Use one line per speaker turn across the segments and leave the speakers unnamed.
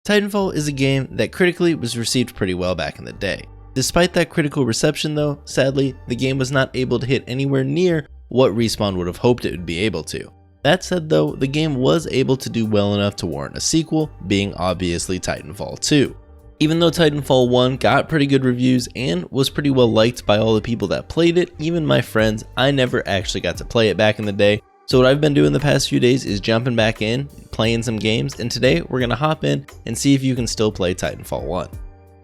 Titanfall is a game that critically was received pretty well back in the day. Despite that critical reception though, sadly, the game was not able to hit anywhere near what Respawn would have hoped it would be able to. That said though, the game was able to do well enough to warrant a sequel, being obviously Titanfall 2. Even though Titanfall 1 got pretty good reviews and was pretty well liked by all the people that played it, even my friends, I never actually got to play it back in the day. So what I've been doing the past few days is jumping back in, playing some games, and today we're going to hop in and see if you can still play Titanfall 1.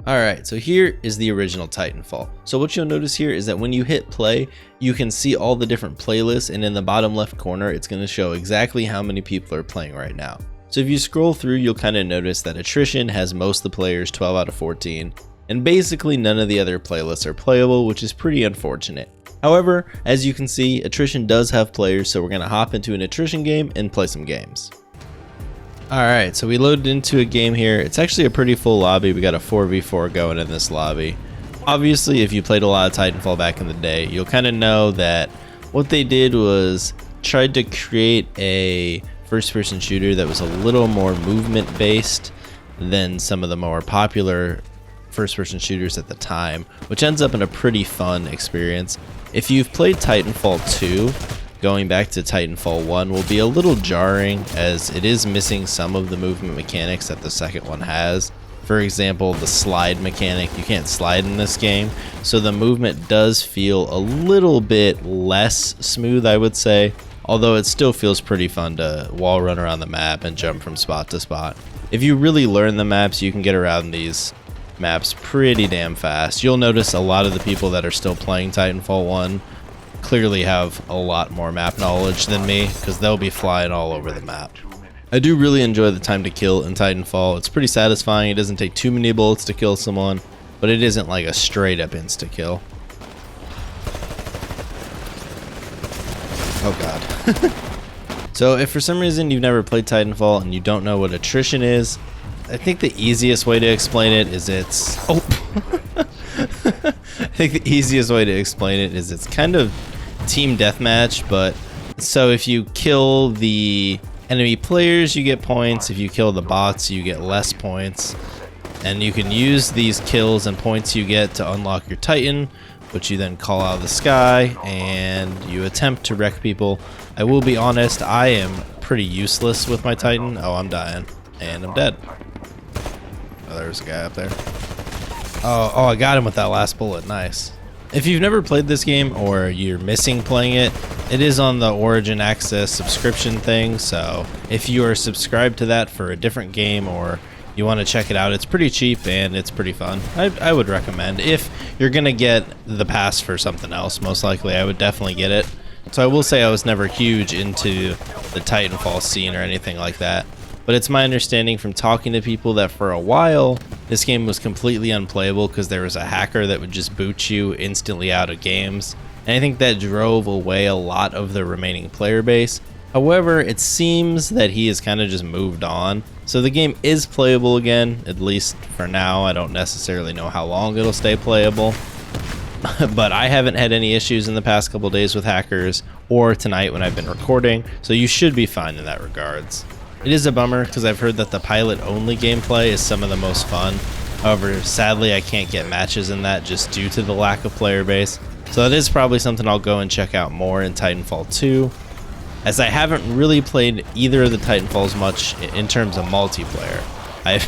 Alright, so here is the original Titanfall. So what you'll notice here is that when you hit play, you can see all the different playlists, and in the bottom left corner, it's going to show exactly how many people are playing right now. So if you scroll through, you'll kind of notice that attrition has most of the players, 12 out of 14, and basically none of the other playlists are playable, which is pretty unfortunate. However, as you can see, attrition does have players, so we're going to hop into an attrition game and play some games. Alright, so we loaded into a game here. It's actually a pretty full lobby. We got a 4v4 going in this lobby. Obviously, if you played a lot of Titanfall back in the day, you'll kind of know that what they did was tried to create a first-person shooter that was a little more movement-based than some of the more popular first-person shooters at the time, which ends up in a pretty fun experience. If you've played Titanfall 2, going back to Titanfall 1 will be a little jarring as it is missing some of the movement mechanics that the second one has. For example, the slide mechanic, you can't slide in this game, so the movement does feel a little bit less smooth, I would say, although it still feels pretty fun to wall run around the map and jump from spot to spot. If you really learn the maps, you can get around these maps pretty damn fast. You'll notice a lot of the people that are still playing Titanfall 1 clearly have a lot more map knowledge than me, because they'll be flying all over the map. I do really enjoy the time to kill in Titanfall. It's pretty satisfying. It doesn't take too many bullets to kill someone, but it isn't like a straight up insta kill. Oh god. So if for some reason you've never played Titanfall and you don't know what attrition is, I think the easiest way to explain it is it's it's kind of team deathmatch, but so if you kill the enemy players, you get points. If you kill the bots, you get less points. And you can use these kills and points you get to unlock your Titan, which you then call out of the sky and you attempt to wreck people. I will be honest, I am pretty useless with my Titan. Oh, I'm dying. And I'm dead. Oh, there's a guy up there. Oh, I got him with that last bullet. Nice. If you've never played this game or you're missing playing it, it is on the Origin Access subscription thing, so if you are subscribed to that for a different game or you want to check it out, it's pretty cheap and it's pretty fun. I would recommend. If you're going to get the pass for something else, most likely I would definitely get it. So I will say I was never huge into the Titanfall scene or anything like that. But it's my understanding from talking to people that for a while, this game was completely unplayable because there was a hacker that would just boot you instantly out of games. And I think that drove away a lot of the remaining player base. However, it seems that he has kind of just moved on. So the game is playable again, at least for now. I don't necessarily know how long it'll stay playable. But I haven't had any issues in the past couple days with hackers or tonight when I've been recording. So you should be fine in that regards. It is a bummer because I've heard that the pilot-only gameplay is some of the most fun. However, sadly, I can't get matches in that just due to the lack of player base. So that is probably something I'll go and check out more in Titanfall 2, as I haven't really played either of the Titanfalls much in terms of multiplayer. I've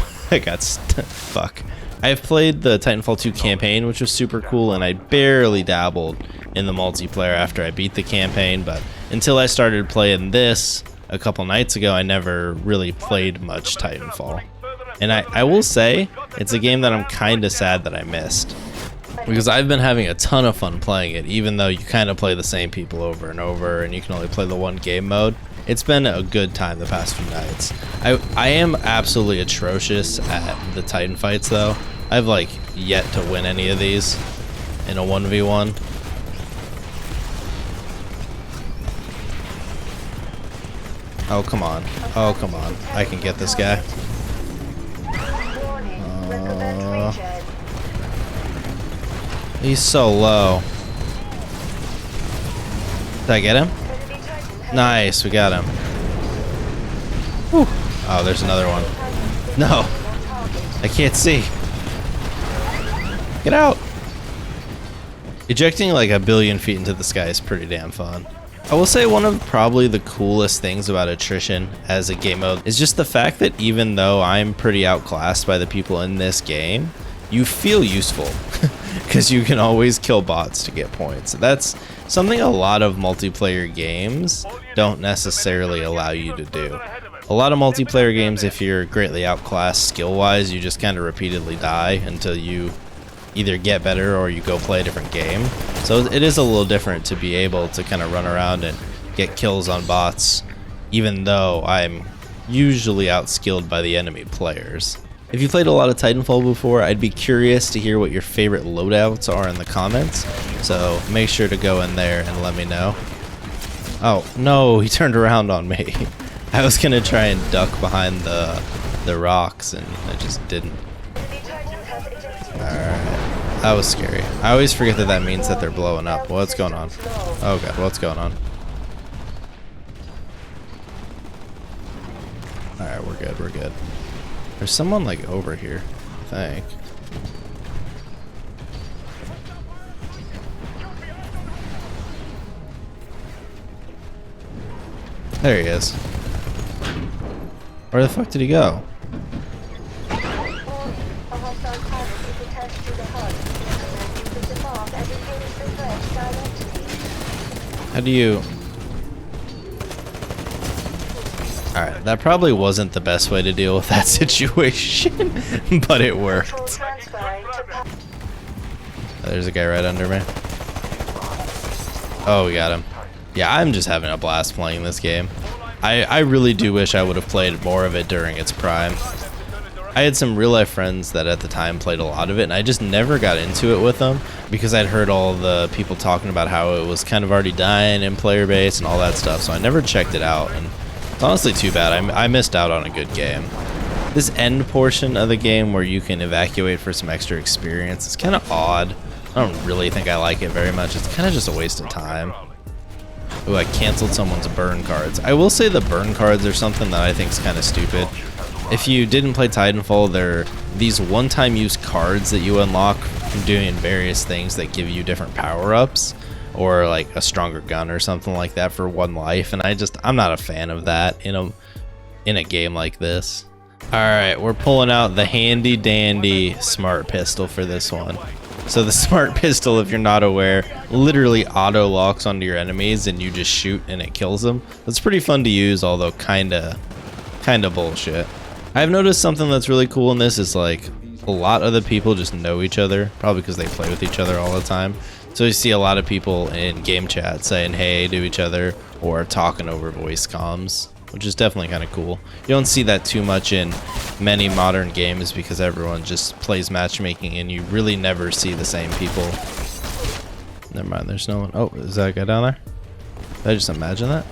played the Titanfall 2 campaign, which was super cool, and I barely dabbled in the multiplayer after I beat the campaign, but until I started playing this a couple nights ago, I never really played much Titanfall. And I will say, it's a game that I'm kind of sad that I missed, because I've been having a ton of fun playing it, even though you kind of play the same people over and over and you can only play the one game mode. It's been a good time the past few nights. I am absolutely atrocious at the Titan fights though. I've like yet to win any of these in a 1v1. Oh, come on. Oh, come on. I can get this guy. He's so low. Did I get him? Nice, we got him. Whew. Oh, there's another one. No. I can't see. Get out. Ejecting like a billion feet into the sky is pretty damn fun. I will say one of probably the coolest things about attrition as a game mode is just the fact that even though I'm pretty outclassed by the people in this game, you feel useful because you can always kill bots to get points. That's something a lot of multiplayer games don't necessarily allow you to do. A lot of multiplayer games, if you're greatly outclassed skill-wise, you just kind of repeatedly die until you either get better or you go play a different game. So it is a little different to be able to kind of run around and get kills on bots, even though I'm usually outskilled by the enemy players. If you played a lot of Titanfall before, I'd be curious to hear what your favorite loadouts are in the comments, so make sure to go in there and let me know. Oh, no, he turned around on me. I was gonna try and duck behind the rocks, and I just didn't. Alright, that was scary. I always forget that that means that they're blowing up. What's going on? Oh god, what's going on? Alright, we're good, we're good. There's someone like over here, I think. There he is. Where the fuck did he go? How do you... Alright, that probably wasn't the best way to deal with that situation, but it worked. There's a guy right under me. Oh, we got him. Yeah, I'm just having a blast playing this game. I really do wish I would have played more of it during its prime. I had some real life friends that at the time played a lot of it, and I just never got into it with them because I'd heard all the people talking about how it was kind of already dying in player base and all that stuff, so I never checked it out, and it's honestly too bad. I missed out on a good game. This end portion of the game where you can evacuate for some extra experience, it's kind of odd. I don't really think I like it very much. It's kind of just a waste of time. Ooh, I canceled someone's burn cards. I will say the burn cards are something that I think is kind of stupid. If you didn't play Titanfall, they're these one-time use cards that you unlock from doing various things that give you different power-ups or like a stronger gun or something like that for one life, and I'm not a fan of that in a game like this. Alright, we're pulling out the handy dandy smart pistol for this one. So the smart pistol, if you're not aware, literally auto locks onto your enemies and you just shoot and it kills them. It's pretty fun to use, although kinda bullshit. I've noticed something that's really cool in this is like a lot of the people just know each other, probably because they play with each other all the time. So you see a lot of people in game chat saying hey to each other or talking over voice comms, which is definitely kind of cool. You don't see that too much in many modern games because everyone just plays matchmaking and you really never see the same people. Never mind, there's no one. Oh, is that a guy down there? Did I just imagine that?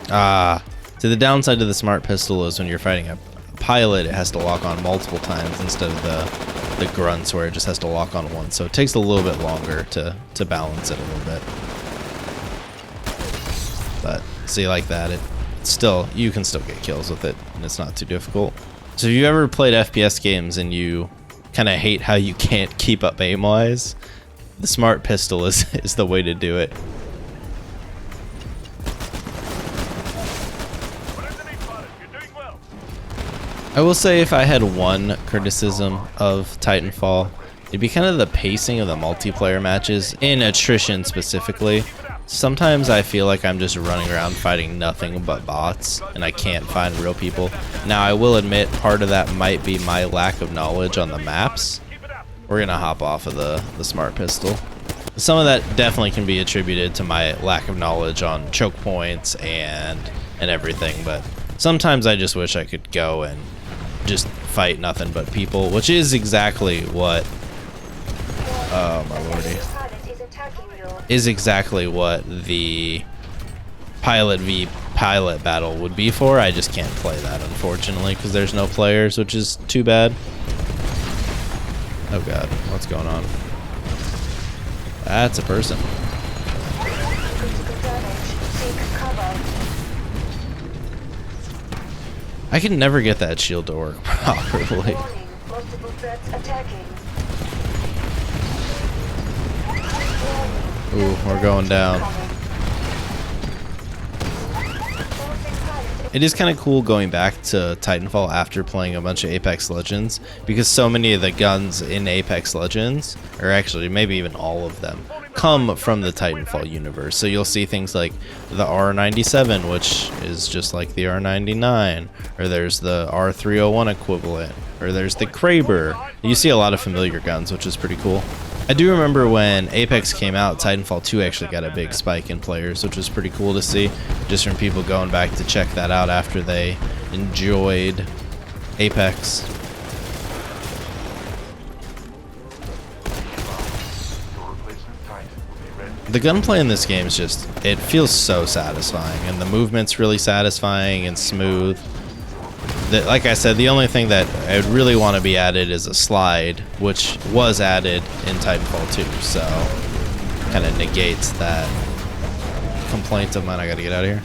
Ah, so the downside to the smart pistol is when you're fighting a pilot, it has to lock on multiple times instead of the grunts where it just has to lock on once. So it takes a little bit longer to balance it a little bit. But see, like that, you can still get kills with it, and it's not too difficult. So if you ever played FPS games and you kind of hate how you can't keep up aim-wise, the smart pistol is the way to do it. I will say if I had one criticism of Titanfall, it'd be kind of the pacing of the multiplayer matches, in attrition specifically. Sometimes I feel like I'm just running around fighting nothing but bots, and I can't find real people. Now I will admit part of that might be my lack of knowledge on the maps. We're gonna hop off of the smart pistol. Some of that definitely can be attributed to my lack of knowledge on choke points and everything, but sometimes I just wish I could go and just fight nothing but people, which is exactly what oh my lordy, is exactly what the pilot v pilot battle would be for. I just can't play that unfortunately because there's no players, which is too bad. Oh god, what's going on? That's a person. I can never get that shield to work properly.
Multiple threats attacking.
Ooh, we're going down. It is kind of cool going back to Titanfall after playing a bunch of Apex Legends, because so many of the guns in Apex Legends, or actually maybe even all of them, come from the Titanfall universe. So you'll see things like the R97, which is just like the R99, or there's the R301 equivalent, or there's the Kraber. You see a lot of familiar guns, which is pretty cool. I do remember when Apex came out, Titanfall 2 actually got a big spike in players, which was pretty cool to see, just from people going back to check that out after they enjoyed Apex. The gunplay in this game is just, it feels so satisfying, and the movement's really satisfying and smooth. Like I said, the only thing that I would really want to be added is a slide, which was added in Titanfall 2, so kind of negates that complaint of mine. I gotta get out of here.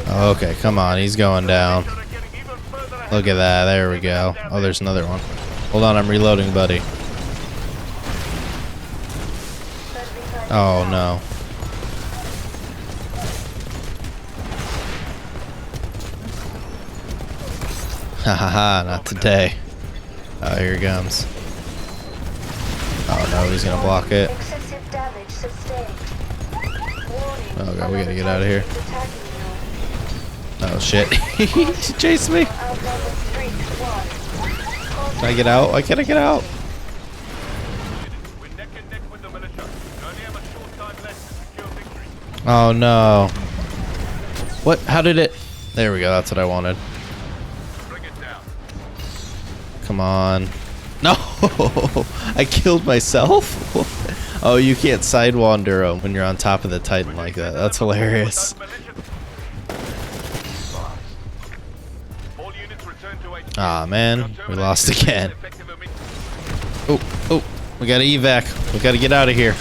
Okay, come on, he's going down. Look at that, there we go. Oh, there's another one. Hold on, I'm reloading, buddy. Oh no. Hahaha, not today. Oh, here he comes. Oh no, he's gonna block it. Oh god, we gotta get out of here. Oh shit. He chased me. Can I get out? Why can't I get out? Oh no. What? How did it? There we go, that's what I wanted. Come on. No! I killed myself? Oh, you can't side wander when you're on top of the Titan like that. That's hilarious. Ah, man. We lost again. Oh, oh. We gotta evac. We gotta get out of here.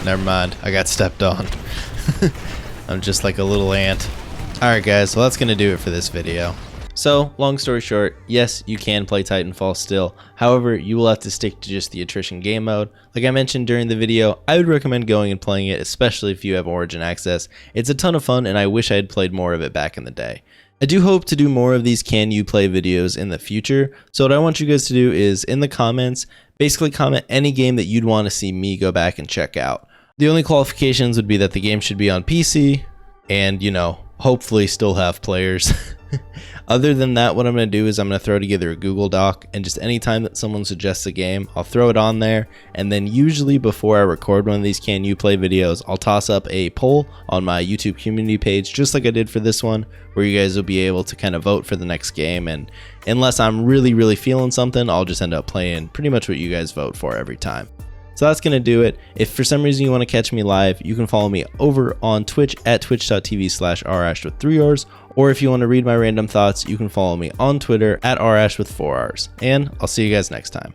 Never mind. I got stepped on. I'm just like a little ant. Alright guys, well that's gonna do it for this video. So, long story short, yes, you can play Titanfall still. However, you will have to stick to just the attrition game mode. Like I mentioned during the video, I would recommend going and playing it, especially if you have Origin access. It's a ton of fun, and I wish I had played more of it back in the day. I do hope to do more of these Can You Play videos in the future. So what I want you guys to do is, in the comments, basically comment any game that you'd want to see me go back and check out. The only qualifications would be that the game should be on PC, and, you know, hopefully still have players. Other than that, what I'm going to do is I'm going to throw together a Google Doc, and just anytime that someone suggests a game, I'll throw it on there, and then usually before I record one of these Can You Play videos, I'll toss up a poll on my YouTube community page, just like I did for this one, where you guys will be able to kind of vote for the next game, and unless I'm really feeling something, I'll just end up playing pretty much what you guys vote for every time. So that's going to do it. If for some reason you want to catch me live, you can follow me over on Twitch at twitch.tv/Arrrash with 3 R's. Or if you want to read my random thoughts, you can follow me on Twitter at Arrrash with 4 R's. And I'll see you guys next time.